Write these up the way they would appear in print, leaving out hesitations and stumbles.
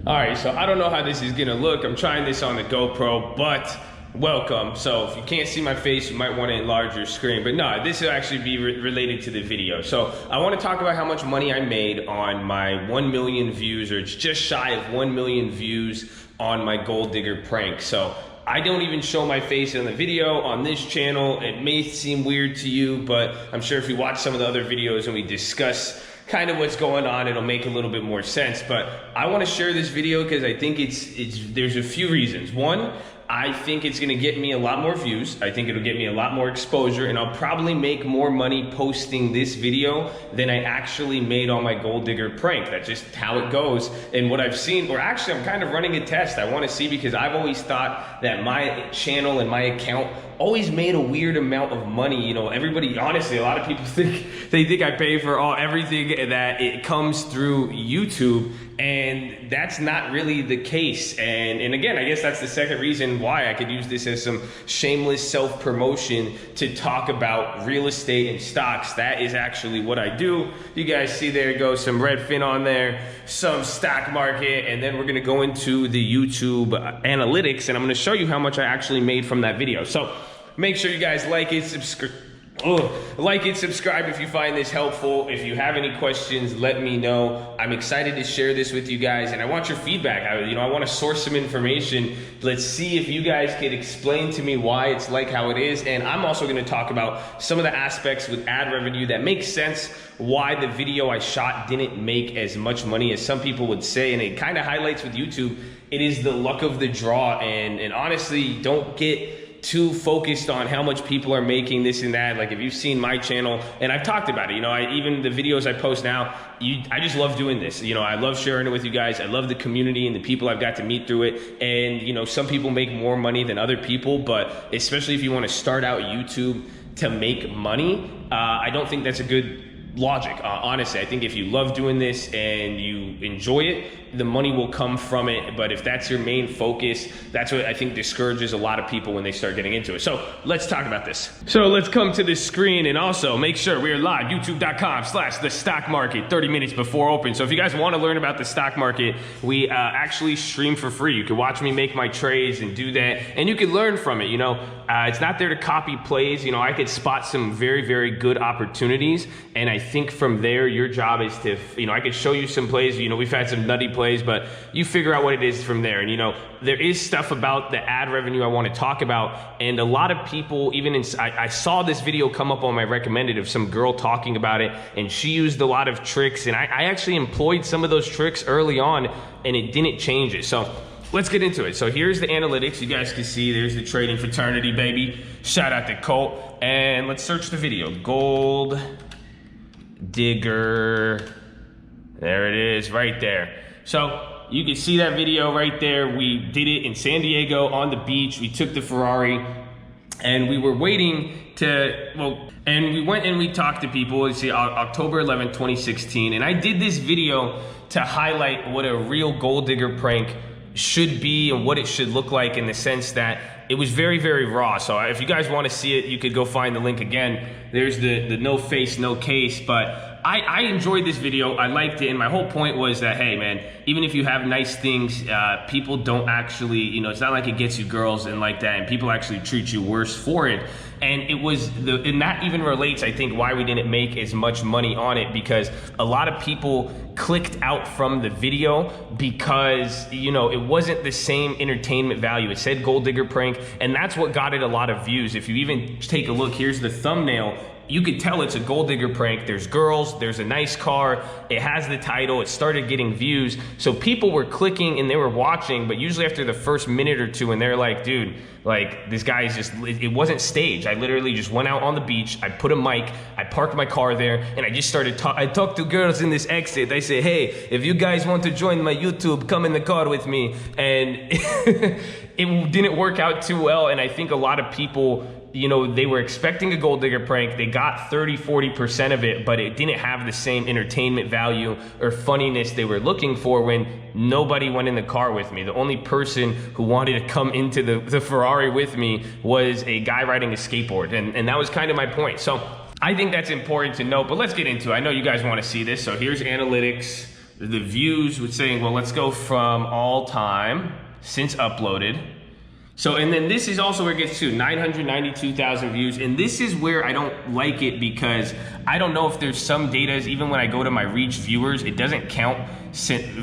All right, so I don't know how this is gonna look. I'm trying this on the GoPro, but welcome. So if you can't see my face, you might want to enlarge your screen. But no, this will actually be related to the video. So I want to talk about how much money I made on my 1 million views, or it's just shy of 1 million views on my gold digger prank. So I don't even show my face in the video on this channel. It may seem weird to you, but I'm sure if you watch some of the other videos and we discuss kind of what's going on, it'll make a little bit more sense. But I want to share this video because I think there's a few reasons. One, I think it's gonna get me a lot more views. I think it'll get me a lot more exposure, and I'll probably make more money posting this video than I actually made on my gold digger prank. That's just how it goes. And what I've seen, or actually I'm kind of running a test. I wanna see, because I've always thought that my channel and my account always made a weird amount of money. You know, everybody, honestly, a lot of people think I pay for everything that it comes through YouTube, and that's not really the case. And again, I guess that's the second reason why I could use this as some shameless self-promotion to talk about real estate and stocks. That is actually what I do. You guys see there goes some Redfin on there, some stock market, and then we're gonna go into the YouTube analytics, and I'm gonna show you how much I actually made from that video. So make sure you guys like it, subscribe if you find this helpful. If you have any questions, let me know. I'm excited to share this with you guys, and I want your feedback. I want to source some information. Let's see if you guys can explain to me why it's like how it is. And I'm also going to talk about some of the aspects with ad revenue that makes sense, why the video I shot didn't make as much money as some people would say. And it kind of highlights with YouTube, it is the luck of the draw. And honestly, don't get too focused on how much people are making this and that. Like, if you've seen my channel, and I've talked about it, even the videos I post now, I just love doing this. I love sharing it with you guys. I love the community and the people I've got to meet through it. And some people make more money than other people, but especially if you want to start out YouTube to make money, I don't think that's a good logic. Honestly, I think if you love doing this and you enjoy it, the money will come from it. But if that's your main focus, that's what I think discourages a lot of people when they start getting into it. So let's talk about this. So let's come to this screen, and also make sure we're live, youtube.com/the stock market, 30 minutes before open. So if you guys want to learn about the stock market, we actually stream for free. You can watch me make my trades and do that, and you can learn from it. It's not there to copy plays. I could spot some very, very good opportunities, and I think from there, your job is to, I could show you some plays. We've had some nutty plays, but you figure out what it is from there. And there is stuff about the ad revenue I want to talk about, and a lot of people, I saw this video come up on my recommended of some girl talking about it, and she used a lot of tricks, and I actually employed some of those tricks early on, and it didn't change it. So let's get into it. So here's the analytics. You guys can see there's the trading fraternity, baby. Shout out to Colt. And let's search the video. Gold digger. There it is, right there. So you can see that video right there. We did it in San Diego on the beach. We took the Ferrari, and we were waiting and we went and we talked to people. It's October 11th, 2016. And I did this video to highlight what a real gold digger prank should be and what it should look like, in the sense that it was very, very raw. So if you guys want to see it, you could go find the link again. There's the no face, no case. But I enjoyed this video. I liked it. And my whole point was that, hey, man, even if you have nice things, people don't actually, it's not like it gets you girls and like that. And people actually treat you worse for it. And and that even relates, I think, why we didn't make as much money on it, because a lot of people clicked out from the video because, it wasn't the same entertainment value. It said gold digger prank, and that's what got it a lot of views. If you even take a look, here's the thumbnail. You could tell it's a gold digger prank. There's girls, there's a nice car, it has the title, it started getting views. So people were clicking and they were watching, but usually after the first minute or two, and they're like, dude, like, this guy is just, it wasn't staged. I literally just went out on the beach, I put a mic, I parked my car there, and I just started I talked to girls in this exit. I say, hey, if you guys want to join my YouTube, come in the car with me. And it didn't work out too well, and I think a lot of people, they were expecting a gold digger prank. They got 30–40% of it, but it didn't have the same entertainment value or funniness they were looking for when nobody went in the car with me. The only person who wanted to come into the Ferrari with me was a guy riding a skateboard, and that was kind of my point. So I think that's important to know, but let's get into it. I know you guys want to see this. So here's analytics. the views was saying, well, let's go from all time since uploaded. So, and then this is also where it gets to 992,000 views. And this is where I don't like it, because I don't know if there's some data, even when I go to my reach viewers, it doesn't count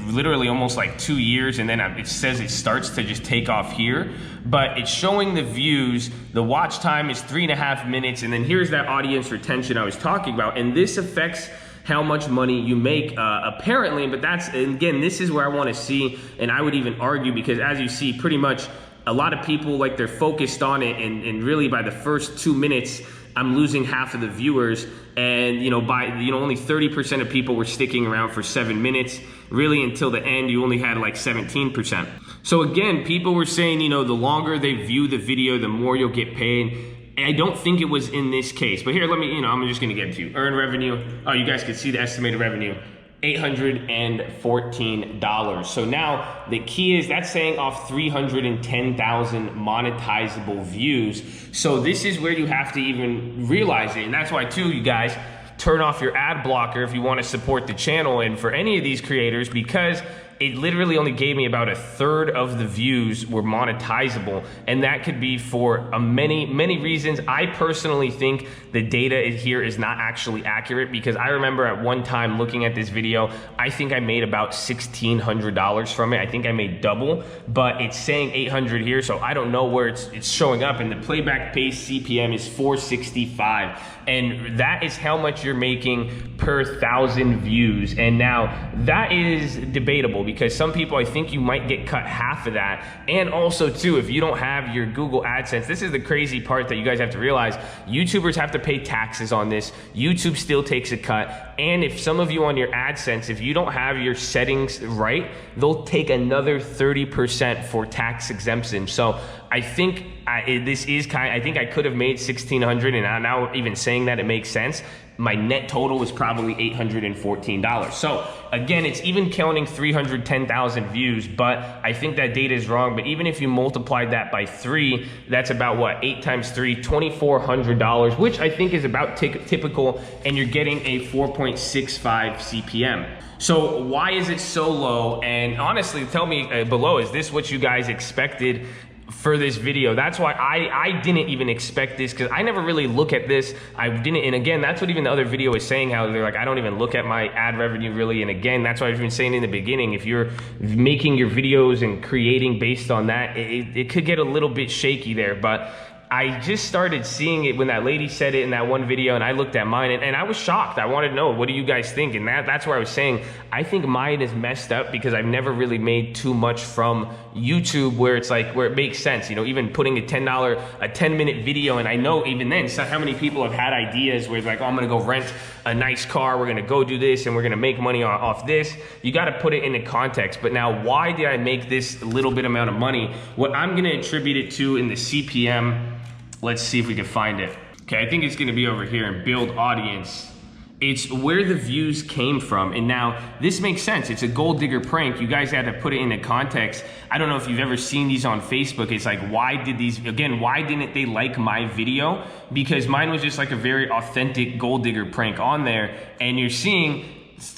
literally almost like 2 years. And then it says it starts to just take off here, but it's showing the views. The watch time is 3.5 minutes. And then here's that audience retention I was talking about. And this affects how much money you make, apparently. But that's, again, this is where I want to see, and I would even argue, because as you see, pretty much a lot of people, like, they're focused on it, and really by the first 2 minutes, I'm losing half of the viewers. And only 30% of people were sticking around for 7 minutes. Really, until the end, you only had like 17%. So again, people were saying, the longer they view the video, the more you'll get paid. I don't think it was in this case, but here, let me, I'm just gonna get it to you. Earned revenue, oh, you guys can see the estimated revenue. $814. So now the key is that's saying off 310,000 monetizable views. So this is where you have to even realize it. And that's why too, you guys, turn off your ad blocker if you want to support the channel and for any of these creators, because it literally only gave me about 1/3 of the views were monetizable, and that could be for many reasons. I personally think the data here is not actually accurate, because I remember at one time looking at this video, I think I made about $1,600 from it. I think I made double, but it's saying 800 here, so I don't know where it's showing up. And the playback pace CPM is 465, and that is how much you're making per 1,000 views. And now that is debatable, because some people, I think you might get cut half of that. And also too, if you don't have your Google AdSense, this is the crazy part that you guys have to realize, YouTubers have to pay taxes on this. YouTube still takes a cut. And if some of you on your AdSense, if you don't have your settings right, they'll take another 30% for tax exemption. So I think I think I could have made $1,600, and now even saying that, it makes sense. My net total was probably $814. So again, it's even counting 310,000 views, but I think that data is wrong. But even if you multiplied that by 3, that's about what? 8 times 3, $2,400, which I think is about typical, and you're getting a 4.65 CPM. So why is it so low? And honestly, tell me below, is this what you guys expected for this video? That's why I didn't even expect this, because I never really look at this. I didn't, and again, that's what even the other video is saying, how they're like, I don't even look at my ad revenue really. And again, that's what I've been saying in the beginning, if you're making your videos and creating based on that, it could get a little bit shaky there. But I just started seeing it when that lady said it in that one video, and I looked at mine, and I was shocked. I wanted to know, what do you guys think? And that's where I was saying, I think mine is messed up, because I've never really made too much from YouTube, where it's like, where it makes sense, even putting a $10-minute video. And I know even then, so how many people have had ideas where it's like, oh, I'm gonna go rent a nice car, we're gonna go do this, and we're gonna make money off this. You gotta put it into context. But now, why did I make this little bit amount of money? What I'm gonna attribute it to in the CPM, let's see if we can find it. Okay, I think it's gonna be over here in build audience. It's where the views came from. And now this makes sense. It's a gold digger prank. You guys had to put it into context. I don't know if you've ever seen these on Facebook. It's like, why didn't they like my video? Because mine was just like a very authentic gold digger prank on there. And you're seeing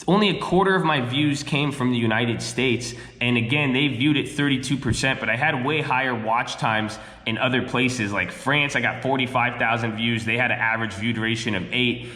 only 1/4 of my views came from the United States. And again, they viewed it 32%, but I had way higher watch times in other places. Like France, I got 45,000 views. They had an average view duration of 8.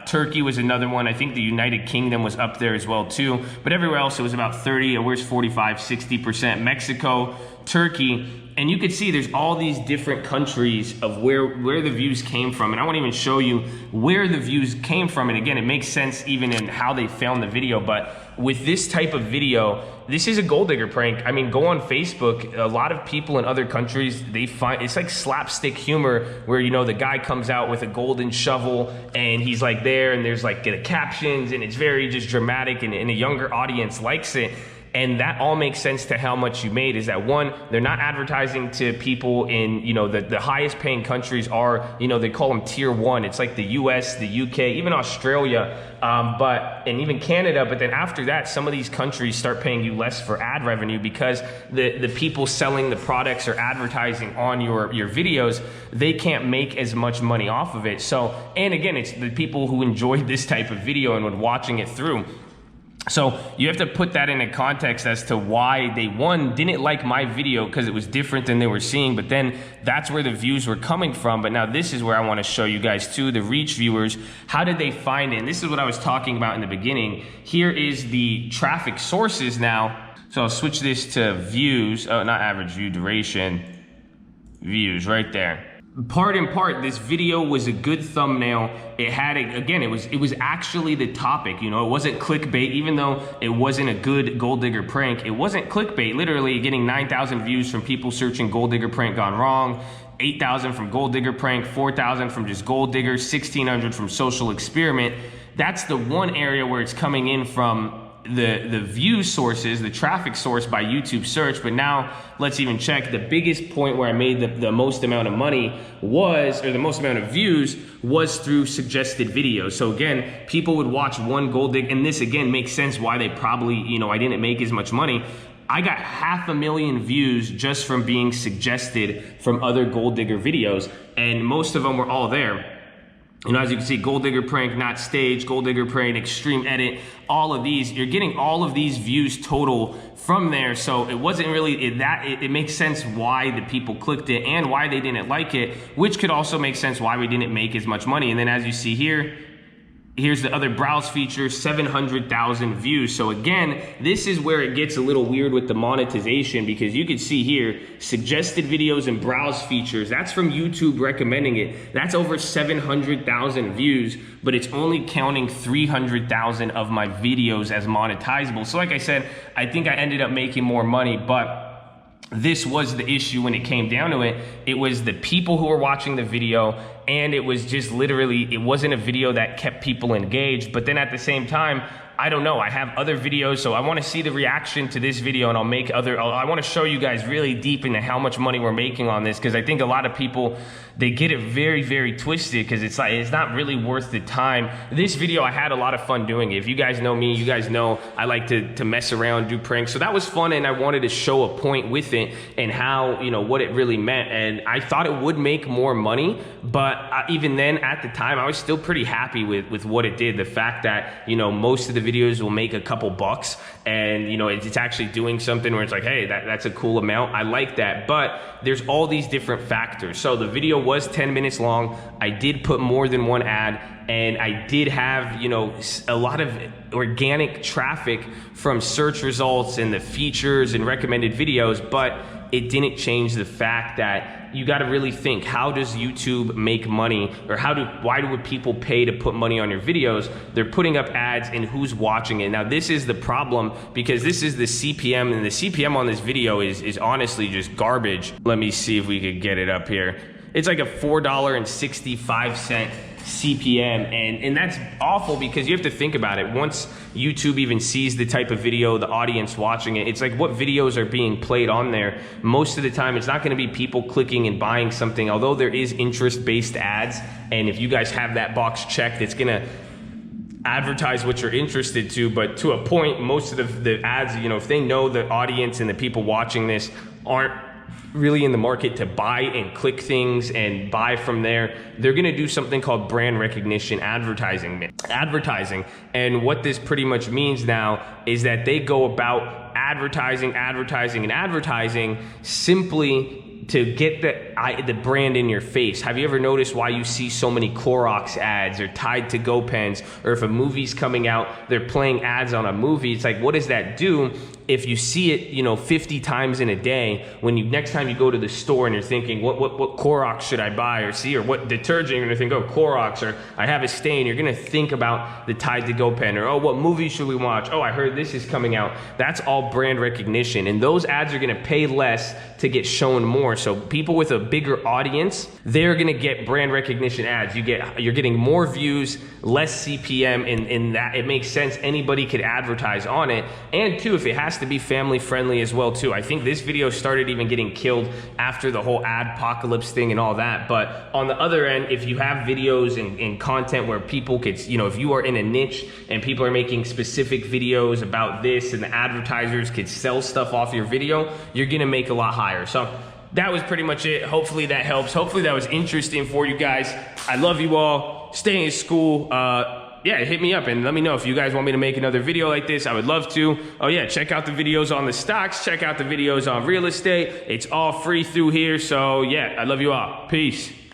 Turkey was another one. I think the United Kingdom was up there as well too. But everywhere else, it was about 30, where's 45, 60%. Mexico, Turkey. And you could see there's all these different countries of where the views came from. And I won't even show you where the views came from. And again, it makes sense even in how they found the video. But with this type of video, this is a gold digger prank. I mean, go on Facebook. A lot of people in other countries, they find it's like slapstick humor, where the guy comes out with a golden shovel and he's like there, and there's like the captions, and it's very just dramatic, and a younger audience likes it. And that all makes sense to how much you made. Is that one, they're not advertising to people in, the highest paying countries are, they call them tier 1. It's like the US, the UK, even Australia, and even Canada. But then after that, some of these countries start paying you less for ad revenue, because the people selling the products or advertising on your videos, they can't make as much money off of it. So, and again, it's the people who enjoyed this type of video and were watching it through. So you have to put that into context as to why they, one, didn't like my video because it was different than they were seeing, but then that's where the views were coming from. But now this is where I want to show you guys too, the reach viewers. How did they find it? And this is what I was talking about in the beginning. Here is the traffic sources now. So I'll switch this to views. Oh, not average view duration. Views right there. Part in part, this video was a good thumbnail. It had, again, it was actually the topic, you know, it wasn't clickbait, even though it wasn't a good gold digger prank. It wasn't clickbait, literally getting 9,000 views from people searching gold digger prank gone wrong, 8,000 from gold digger prank, 4,000 from just gold digger, 1,600 from social experiment. That's the one area where it's coming in from the view sources, the traffic source by YouTube search. But now let's even check the biggest point where I made the most amount of money was, or the most amount of views was through suggested videos. So again, people would watch one gold dig, and this again makes sense why they probably, you know, I didn't make as much money. I got 500,000 views just from being suggested from other gold digger videos, and most of them were all there. You know, as you can see, gold digger prank, not staged, gold digger prank, extreme edit, all of these, you're getting all of these views total from there. So it wasn't really it makes sense why the people clicked it and why they didn't like it, which could also make sense why we didn't make as much money. And then as you see here, here's the other browse feature, 700,000 views. So again, this is where it gets a little weird with the monetization, because you can see here, suggested videos and browse features, that's from YouTube recommending it. That's over 700,000 views, but it's only counting 300,000 of my videos as monetizable. So like I said, I think I ended up making more money, but this was the issue when it came down to it. It was the people who were watching the video, and it was just literally, it wasn't a video that kept people engaged. But then at the same time, I don't know, I have other videos, so I want to see the reaction to this video, and I'll make other, I want to show you guys really deep into how much money we're making on this, because I think a lot of people, they get it very, very twisted, because it's like, it's not really worth the time. This video, I had a lot of fun doing it. If you guys know me, you guys know I like to mess around, do pranks. So that was fun, and I wanted to show a point with it and how, you know, what it really meant. And I thought it would make more money, but even then, at the time, I was still pretty happy with what it did. The fact that, you know, most of the videos will make a couple bucks, and, you know, it's actually doing something where it's like, hey, that's a cool amount. I like that. But there's all these different factors. So the video was 10 minutes long. I did put more than one ad, and I did have, you know, a lot of organic traffic from search results and the features and recommended videos, but it didn't change the fact that you got to really think, how does YouTube make money, or why would people pay to put money on your videos? They're putting up ads, and who's watching it? Now this is the problem, because this is the CPM, and the CPM on this video is honestly just garbage. Let me see if we could get it up here. It's like a $4.65 CPM, and that's awful, because you have to think about it. Once YouTube even sees the type of video, the audience watching it, it's like, what videos are being played on there? Most of the time, it's not going to be people clicking and buying something, although there is interest-based ads, and if you guys have that box checked, it's going to advertise what you're interested to. But to a point, most of the ads, you know, if they know the audience and the people watching this aren't really in the market to buy and click things and buy from there, they're going to do something called brand recognition advertising. And what this pretty much means now is that they go about advertising simply to get the brand in your face. Have you ever noticed why you see so many Clorox ads or Tide to Go pens, or if a movie's coming out, they're playing ads on a movie? It's like, what does that do? If you see it, you know, 50 times in a day, when next time you go to the store and you're thinking, what Clorox should I buy, or see, or what detergent, you're gonna think, oh, Clorox, or I have a stain, you're gonna think about the Tide to Go pen, or oh, what movie should we watch? Oh, I heard this is coming out. That's all brand recognition, and those ads are gonna pay less to get shown more. So people with a bigger audience, they're gonna get brand recognition ads. You're getting more views, less CPM, and that it makes sense. Anybody could advertise on it, and two, if it has to be family friendly as well too. I think this video started even getting killed after the whole adpocalypse thing and all that. But on the other end, if you have videos and content where people could, you know, if you are in a niche and people are making specific videos about this, and the advertisers could sell stuff off your video, you're gonna make a lot higher. So that was pretty much it. Hopefully that helps. Hopefully that was interesting for you guys. I love you all. Stay in school. yeah, hit me up and let me know if you guys want me to make another video like this. I would love to. Oh yeah, check out the videos on the stocks, check out the videos on real estate. It's all free through here. So yeah, I love you all. Peace.